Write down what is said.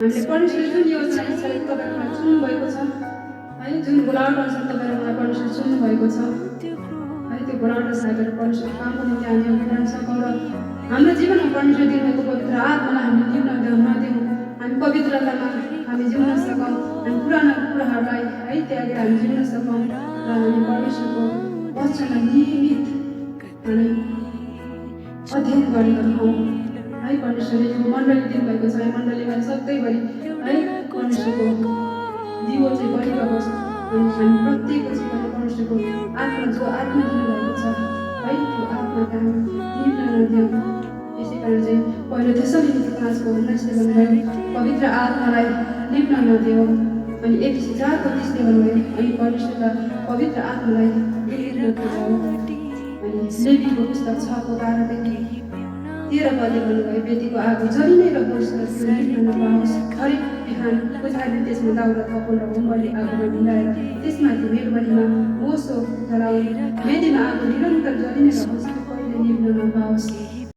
हामीले परमेश्वरले जुन योजना इच्छा तपाईँहरूलाई चुन्नुभएको छ है, जुन बोलावट अनुसार तपाईँहरूलाई परमेश्वरले चुन्नुभएको छ है, त्यो बोलावट सागेर परमेश्वरको कामको निम्ति हामी अघि बढ्न सकौँ र हाम्रो जीवनमा परमेश्वर दिनुभएको पवित्र आत्मालाई हामीले जिउन नदिउँ। हामी पवित्रतामा हामी जिउन सकौँ, हामी पुराना कुराहरूलाई है त्यागेर हामी जिउन सकौँ र हामी परमेश्वरको वचनलाई नियमित हामी अध्ययन गरेका हौँ है। परमेश्वरले यो मण्डली दिनुभएको छ, यो मण्डलीमा सधैँभरि है परमेश्वरको दियो चाहिँ बढिरहोस् अनि हामी प्रत्येकको जीवनमा परमेश्वरको आत्मा जो आत्मा दिनुभएको छ है, त्यो आत्माका हामी लिप्न नदिउँ। यसै कारण चाहिँ पहिलो थेसलोनिके 5:19 भन्नुभयो, पवित्र आत्मालाई लिप्न नदिउँ। अनि एफिसी 4:30 भन्नुभयो, अनि परमेश्वरका पवित्र आत्मालाई लिप्न नजाऊ। अनि लेवीको पुस्तक 6:12 13 भन्नुभयो, वेदीको आगो जरि नै रहोस् र त्यो लिप्न नपाओस्। हरेक बिहान पुजारीले त्यसमा दाउरा थपौँ र होमबलि आगोमा मिलाएर त्यसमाथि मेलबलीमा ओसो जलाउन्। वेदीमा आगो निरन्तर जरि नै रहोस्, त्यो कहिले लिप्न नपाओस्।